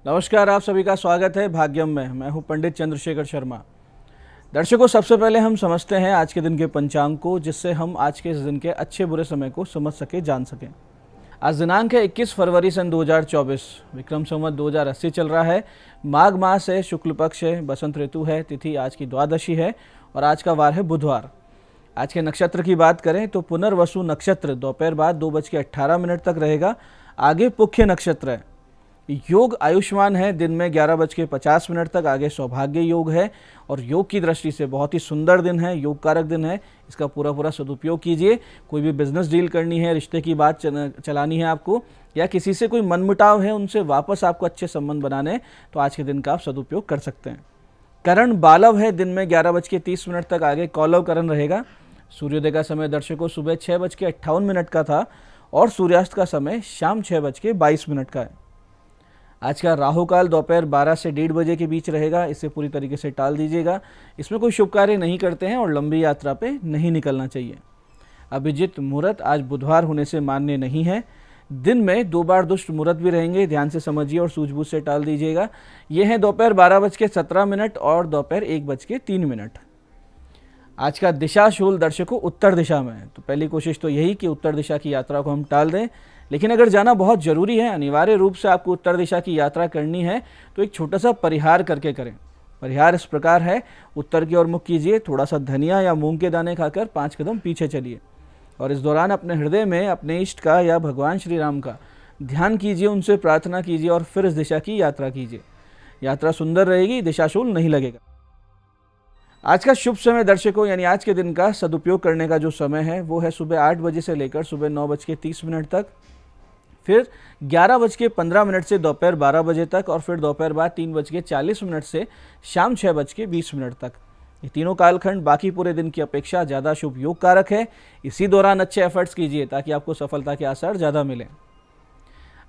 नमस्कार, आप सभी का स्वागत है भाग्यम में। मैं हूं पंडित चंद्रशेखर शर्मा। दर्शकों, सबसे पहले हम समझते हैं आज के दिन के पंचांग को, जिससे हम आज के इस दिन के अच्छे बुरे समय को समझ सके, जान सकें। आज दिनांक है 21 फरवरी सन 2024। विक्रम संवत 2080 चल रहा है। माघ मास है, शुक्ल पक्ष है, बसंत ऋतु है, तिथि आज की द्वादशी है और आज का वार है बुधवार। आज के नक्षत्र की बात करें तो पुनर्वसु नक्षत्र दोपहर बाद 2:18 तक रहेगा। आगे पुख्य नक्षत्र है। योग आयुष्मान है, दिन में 11:50 तक। आगे सौभाग्य योग है और योग की दृष्टि से बहुत ही सुंदर दिन है, योग कारक दिन है। इसका पूरा सदुपयोग कीजिए। कोई भी बिजनेस डील करनी है, रिश्ते की बात चलानी है आपको, या किसी से कोई मनमुटाव है, उनसे वापस आपको अच्छे संबंध बनाने, तो आज के दिन का आप सदुपयोग कर सकते हैं। करण बालव है, दिन में 11:30 तक। आगे कौलव करण रहेगा। सूर्योदय का समय दर्शकों सुबह 6:58 का था और सूर्यास्त का समय शाम 6:22 का है। आज का राहु काल दोपहर 12 से 1:30 बजे के बीच रहेगा। इसे पूरी तरीके से टाल दीजिएगा। इसमें कोई शुभ कार्य नहीं करते हैं और लंबी यात्रा पे नहीं निकलना चाहिए। अभिजित मुहूर्त आज बुधवार होने से मान्य नहीं है। दिन में 2 बार दुष्ट मुहूर्त भी रहेंगे, ध्यान से समझिए और सूझबूझ से टाल दीजिएगा। ये है दोपहर 12:17 और दोपहर 1:03। आज का दिशाशूल दर्शकों उत्तर दिशा में है, तो पहली कोशिश तो यही कि उत्तर दिशा की यात्रा को हम टाल दें। लेकिन अगर जाना बहुत ज़रूरी है, अनिवार्य रूप से आपको उत्तर दिशा की यात्रा करनी है, तो एक छोटा सा परिहार करके करें। परिहार इस प्रकार है, उत्तर की ओर मुख कीजिए, थोड़ा सा धनिया या मूंग के दाने खाकर 5 कदम पीछे चलिए और इस दौरान अपने हृदय में अपने इष्ट का या भगवान श्री राम का ध्यान कीजिए, उनसे प्रार्थना कीजिए और फिर इस दिशा की यात्रा कीजिए। यात्रा सुंदर रहेगी, दिशाशूल नहीं लगेगा। आज का शुभ समय दर्शकों, यानी आज के दिन का सदुपयोग करने का जो समय है वो है सुबह 8 बजे से लेकर सुबह 9:30 तक, फिर 11:15 से दोपहर 12 बजे तक और फिर दोपहर बाद 3:40 से शाम 6:20 तक। ये तीनों कालखंड बाकी पूरे दिन की अपेक्षा ज़्यादा शुभ योग कारक है। इसी दौरान अच्छे एफर्ट्स कीजिए ताकि आपको सफलता के आसार ज़्यादा मिले।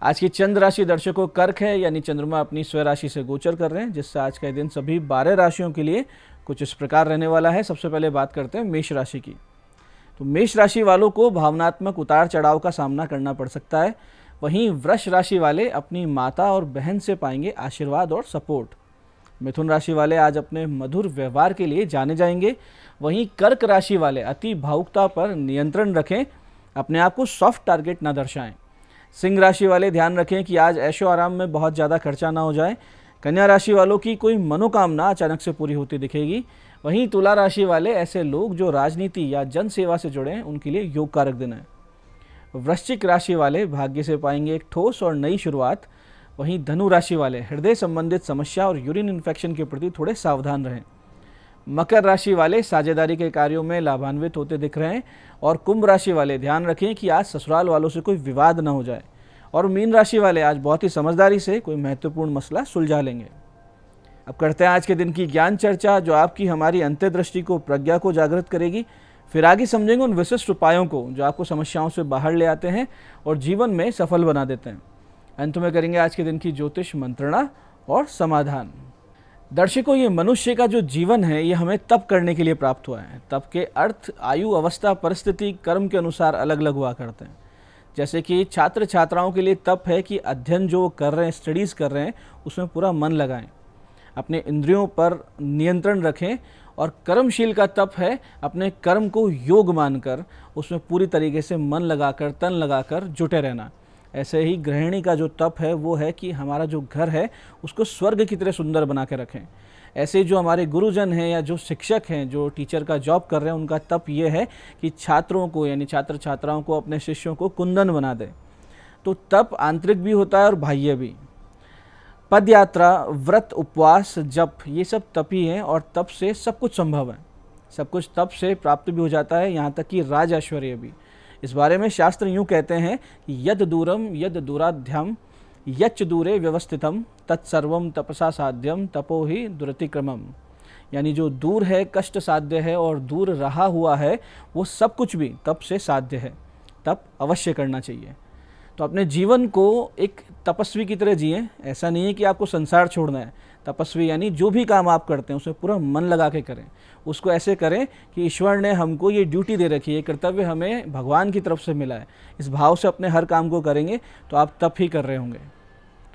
आज की चंद्र राशि दर्शकों कर्क है, यानी चंद्रमा अपनी स्वयं राशि से गोचर कर रहे हैं, जिससे आज का दिन सभी 12 राशियों के लिए कुछ इस प्रकार रहने वाला है। सबसे पहले बात करते हैं मेष राशि की। तो मेष राशि वालों को भावनात्मक उतार चढ़ाव का सामना करना पड़ सकता है। वहीं वृष राशि वाले अपनी माता और बहन से पाएंगे आशीर्वाद और सपोर्ट। मिथुन राशि वाले आज अपने मधुर व्यवहार के लिए जाने जाएंगे। वहीं कर्क राशि वाले अति भावुकता पर नियंत्रण रखें, अपने आप को सॉफ्ट टारगेट ना दर्शाएं। सिंह राशि वाले ध्यान रखें कि आज ऐशो आराम में बहुत ज़्यादा खर्चा ना हो जाए। कन्या राशि वालों की कोई मनोकामना अचानक से पूरी होती दिखेगी। वहीं तुला राशि वाले ऐसे लोग जो राजनीति या जन सेवा से जुड़े हैं, उनके लिए योग कारक दिन है। वृश्चिक राशि वाले भाग्य से पाएंगे एक ठोस और नई शुरुआत। वहीं धनु राशि वाले हृदय संबंधित समस्या और यूरिन इन्फेक्शन के प्रति थोड़े सावधान रहें। मकर राशि वाले साझेदारी के कार्यों में लाभान्वित होते दिख रहे हैं और कुंभ राशि वाले ध्यान रखें कि आज ससुराल वालों से कोई विवाद न हो जाए। और मीन राशि वाले आज बहुत ही समझदारी से कोई महत्वपूर्ण मसला सुलझा लेंगे। अब करते हैं आज के दिन की ज्ञान चर्चा, जो आपकी हमारी अंतर्दृष्टि को, प्रज्ञा को जागृत करेगी। फिर आगे समझेंगे उन विशिष्ट उपायों को जो आपको समस्याओं से बाहर ले आते हैं और जीवन में सफल बना देते हैं। अंत में करेंगे आज के दिन की ज्योतिष मंत्रणा और समाधान। दर्शकों, ये मनुष्य का जो जीवन है, ये हमें तप करने के लिए प्राप्त हुआ है। तप के अर्थ आयु, अवस्था, परिस्थिति, कर्म के अनुसार अलग अलग हुआ करते हैं। जैसे कि छात्र छात्राओं के लिए तप है कि अध्ययन जो कर रहे हैं, स्टडीज़ कर रहे हैं, उसमें पूरा मन लगाएं, अपने इंद्रियों पर नियंत्रण रखें। और कर्मशील का तप है अपने कर्म को योग मानकर उसमें पूरी तरीके से मन लगाकर, तन लगाकर जुटे रहना। ऐसे ही गृहिणी का जो तप है वो है कि हमारा जो घर है उसको स्वर्ग की तरह सुंदर बना के रखें। ऐसे जो हमारे गुरुजन हैं या जो शिक्षक हैं, जो टीचर का जॉब कर रहे हैं, उनका तप ये है कि छात्रों को, यानी छात्र छात्राओं को, अपने शिष्यों को कुंदन बना दे। तो तप आंतरिक भी होता है और बाह्य भी। पद यात्रा, व्रत, उपवास, जप, ये सब तप ही हैं और तप से सब कुछ संभव है। सब कुछ तप से प्राप्त भी हो जाता है, यहाँ तक कि राज ऐश्वर्य भी। इस बारे में शास्त्र यूँ कहते हैं कि यद दूरम यद दूराध्याम यच्च दूरे व्यवस्थितम तत्सर्वम तपसा साध्यम तपो ही दुरतिक्रमम। यानी जो दूर है, कष्ट साध्य है और दूर रहा हुआ है, वो सब कुछ भी तप से साध्य है। तप अवश्य करना चाहिए। तो अपने जीवन को एक तपस्वी की तरह जिए। ऐसा नहीं है कि आपको संसार छोड़ना है। तपस्वी यानी जो भी काम आप करते हैं उसमें पूरा मन लगा के करें। उसको ऐसे करें कि ईश्वर ने हमको ये ड्यूटी दे रखी है, ये कर्तव्य हमें भगवान की तरफ से मिला है। इस भाव से अपने हर काम को करेंगे तो आप तप ही कर रहे होंगे।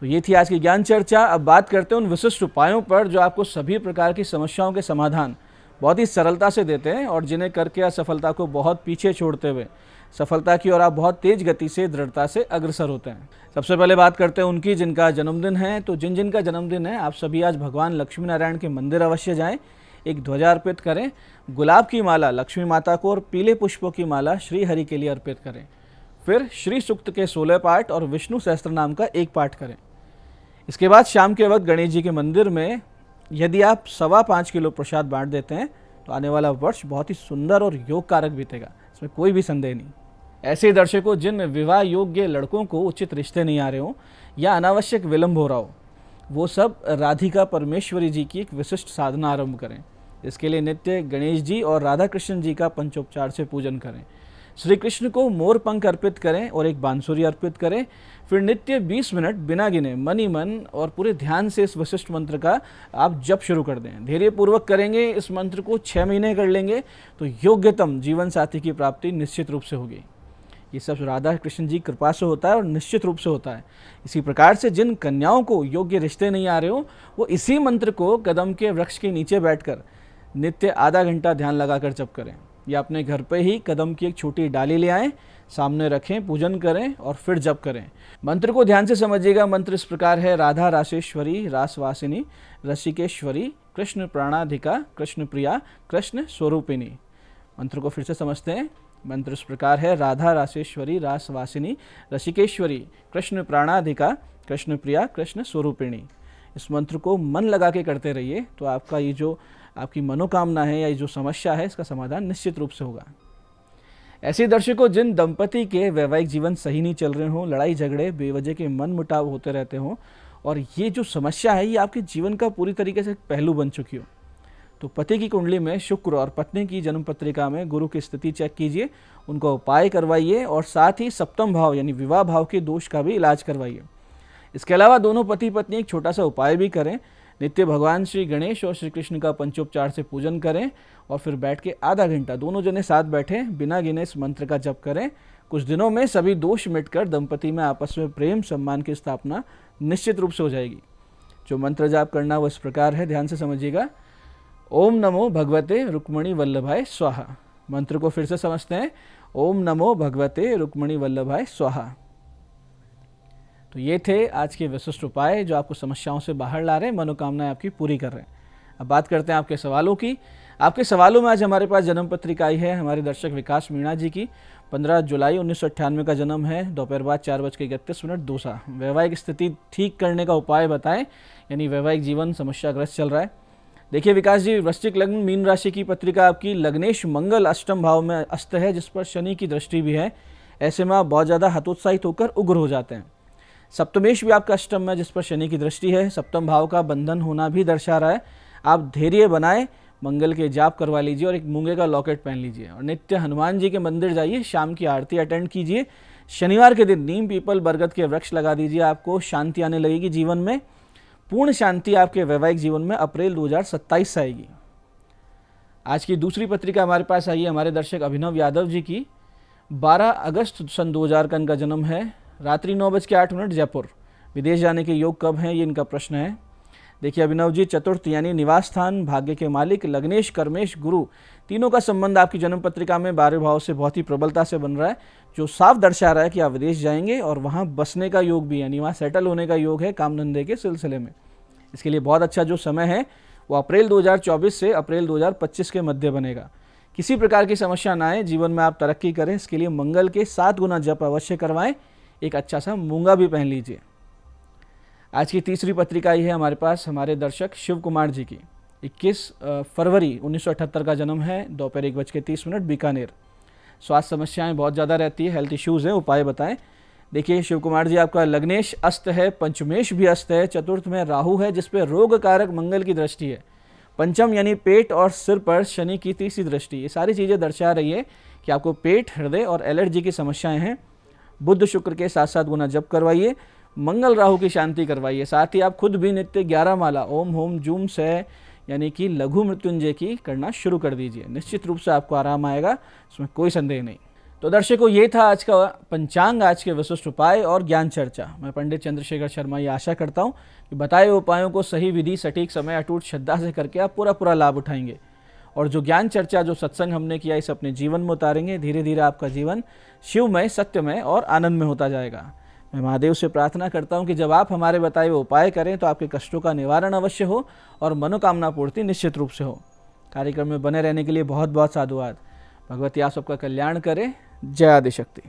तो ये थी आज की ज्ञान चर्चा। अब बात करते हैं उन विशिष्ट उपायों पर जो आपको सभी प्रकार की समस्याओं के समाधान बहुत ही सरलता से देते हैं और जिन्हें करके असफलता को बहुत पीछे छोड़ते हुए सफलता की ओर आप बहुत तेज गति से दृढ़ता से अग्रसर होते हैं। सबसे पहले बात करते हैं उनकी जिनका जन्मदिन है। तो जिनका जन्मदिन है आप सभी आज भगवान लक्ष्मी नारायण के मंदिर अवश्य जाएं, एक ध्वजा अर्पित करें, गुलाब की माला लक्ष्मी माता को और पीले पुष्पों की माला श्री हरि के लिए अर्पित करें। फिर श्री सूक्त के 16 पाठ और विष्णु सहस्त्र नाम का 1 पाठ करें। इसके बाद शाम के वक्त गणेश जी के मंदिर में यदि आप 5.25 किलो प्रसाद बांट देते हैं तो आने वाला वर्ष बहुत ही सुंदर और योग कारक बीतेगा, इसमें कोई भी संदेह नहीं। ऐसे दर्शकों जिन विवाह योग्य लड़कों को उचित रिश्ते नहीं आ रहे हों या अनावश्यक विलंब हो रहा हो, वो सब राधिका परमेश्वरी जी की एक विशिष्ट साधना आरंभ करें। इसके लिए नित्य गणेश जी और राधा कृष्ण जी का पंचोपचार से पूजन करें। श्री कृष्ण को मोर पंख अर्पित करें और एक बांसुरी अर्पित करें। फिर नित्य 20 मिनट बिना गिने मन ही मन और पूरे ध्यान से इस विशिष्ट मंत्र का आप जप शुरू कर दें। धैर्यपूर्वक करेंगे, इस मंत्र को 6 महीने कर लेंगे तो योग्यतम जीवन साथी की प्राप्ति निश्चित रूप से होगी। ये सब राधा कृष्ण जी कृपा से होता है और निश्चित रूप से होता है। इसी प्रकार से जिन कन्याओं को योग्य रिश्ते नहीं आ रहे हो वो इसी मंत्र को कदम के वृक्ष के नीचे बैठकर नित्य आधा घंटा ध्यान लगाकर जप करें या अपने घर पे ही कदम की एक छोटी डाली ले आएं, सामने रखें, पूजन करें और फिर जप करें। मंत्र को ध्यान से समझिएगा। मंत्र इस प्रकार है, राधा रासेश्वरी रासवासिनी रसिकेश्वरी कृष्ण प्राणाधिका कृष्ण प्रिया कृष्ण स्वरूपिणी। मंत्र को फिर से समझते हैं। मंत्र इस प्रकार है, राधा रासेश्वरी रासवासिनी रसिकेश्वरी कृष्ण प्राणाधिका कृष्ण प्रिया कृष्ण स्वरूपिणी। इस मंत्र को मन लगा के करते रहिए तो आपका ये जो आपकी मनोकामना है या ये जो समस्या है इसका समाधान निश्चित रूप से होगा। ऐसे दर्शकों जिन दंपति के वैवाहिक जीवन सही नहीं चल रहे हों, लड़ाई झगड़े बेवजह के मन मुटाव होते रहते हों और ये जो समस्या है ये आपके जीवन का पूरी तरीके से पहलू बन चुकी हो, तो पति की कुंडली में शुक्र और पत्नी की जन्म पत्रिका में गुरु की स्थिति चेक कीजिए, उनका उपाय करवाइए और साथ ही सप्तम भाव यानी विवाह भाव के दोष का भी इलाज करवाइए। इसके अलावा दोनों पति पत्नी एक छोटा सा उपाय भी करें। नित्य भगवान श्री गणेश और श्री कृष्ण का पंचोपचार से पूजन करें और फिर बैठ के आधा घंटा दोनों जने साथ बैठे बिना गिने इस मंत्र का जप करें। कुछ दिनों में सभी दोष मिटकर दंपति में आपस में प्रेम सम्मान की स्थापना निश्चित रूप से हो जाएगी। जो मंत्र जाप करना वो इस प्रकार है, ध्यान से समझिएगा। ओम नमो भगवते रुक्मणी वल्लभाय स्वाहा। मंत्र को फिर से समझते हैं। ओम नमो भगवते रुक्मणी वल्लभाय स्वाहा। तो ये थे आज के विशिष्ट उपाय जो आपको समस्याओं से बाहर ला रहे हैं, मनोकामनाएं आपकी पूरी कर रहे हैं। अब बात करते हैं आपके सवालों की। आपके सवालों में आज हमारे पास जन्म पत्रिका आई है हमारे दर्शक विकास मीणा जी की। 15 जुलाई 1998 का जन्म है, दोपहर बाद 4:31 दूसरा। वैवाहिक स्थिति ठीक करने का उपाय बताएं, यानी वैवाहिक जीवन समस्याग्रस्त चल रहा है। देखिए विकास जी, वृश्चिक लग्न मीन राशि की पत्रिका आपकी। लग्नेश मंगल अष्टम भाव में अस्त है जिस पर शनि की दृष्टि भी है। ऐसे में आप बहुत ज़्यादा हतोत्साहित होकर उग्र हो जाते हैं। सप्तमेश भी आपका अष्टम में जिस पर शनि की दृष्टि है। सप्तम भाव का बंधन होना भी दर्शा रहा है। आप धैर्य बनाए, मंगल के जाप करवा लीजिए और एक मूंगे का लॉकेट पहन लीजिए और नित्य हनुमान जी के मंदिर जाइए, शाम की आरती अटेंड कीजिए। शनिवार के दिन नीम पीपल बरगद के वृक्ष लगा दीजिए, आपको शांति आने लगेगी जीवन में। पूर्ण शांति आपके वैवाहिक जीवन में अप्रैल 2027 से आएगी। आज की दूसरी पत्रिका हमारे पास आई है हमारे दर्शक अभिनव यादव जी की। 12 अगस्त सन 2000 का इनका जन्म है। रात्रि 9:08 जयपुर। विदेश जाने के योग कब हैं, ये इनका प्रश्न है। देखिए अभिनव जी, चतुर्थ यानी निवास स्थान, भाग्य के मालिक, लग्नेश कर्मेश गुरु, तीनों का संबंध आपकी जन्म पत्रिका में 12 भाव से बहुत ही प्रबलता से बन रहा है, जो साफ दर्शा रहा है कि आप विदेश जाएंगे और वहाँ बसने का योग भी, यानी वहाँ सेटल होने का योग है काम धंधे के सिलसिले में। इसके लिए बहुत अच्छा जो समय है वो अप्रैल 2024 से अप्रैल 2025 के मध्य बनेगा। किसी प्रकार की समस्या ना आए, जीवन में आप तरक्की करें, इसके लिए मंगल के 7 गुना जप अवश्य करवाएं। एक अच्छा सा मूंगा भी पहन लीजिए। आज की तीसरी पत्रिका आई है हमारे पास हमारे दर्शक शिव कुमार जी की। 21 फरवरी 1978 का जन्म है, दोपहर 1:30 बीकानेर। स्वास्थ्य समस्याएं बहुत ज़्यादा रहती है, हेल्थ इश्यूज़ हैं, उपाय बताएं। देखिए शिव कुमार जी, आपका लग्नेश अस्त है, पंचमेश भी अस्त है, चतुर्थ में राहु है जिसपे रोग कारक मंगल की दृष्टि है, पंचम यानी पेट और सिर पर शनि की तीसरी दृष्टि। ये सारी चीज़ें दर्शा रही है कि आपको पेट, हृदय और एलर्जी की समस्याएं हैं। बुध शुक्र के 7 गुना जप करवाइए, मंगल राहु की शांति करवाइए। साथ ही आप खुद भी नित्य 11 माला ओम होम जूम से यानी कि लघु मृत्युंजय की करना शुरू कर दीजिए। निश्चित रूप से आपको आराम आएगा, इसमें कोई संदेह नहीं। तो दर्शकों, ये था आज का पंचांग, आज के विशिष्ट उपाय और ज्ञान चर्चा। मैं पंडित चंद्रशेखर शर्मा ये आशा करता हूँ कि बताए हुए उपायों को सही विधि, सटीक समय, अटूट श्रद्धा से करके आप पूरा लाभ उठाएंगे और जो ज्ञान चर्चा, जो सत्संग हमने किया, इसे अपने जीवन में उतारेंगे। धीरे धीरे आपका जीवन शिवमय, सत्यमय और आनंद में होता जाएगा। मैं महादेव से प्रार्थना करता हूँ कि जब आप हमारे बताए हुए उपाय करें तो आपके कष्टों का निवारण अवश्य हो और मनोकामना पूर्ति निश्चित रूप से हो। कार्यक्रम में बने रहने के लिए बहुत बहुत साधुवाद। भगवती आप सबका कल्याण करे। जय आदिशक्ति।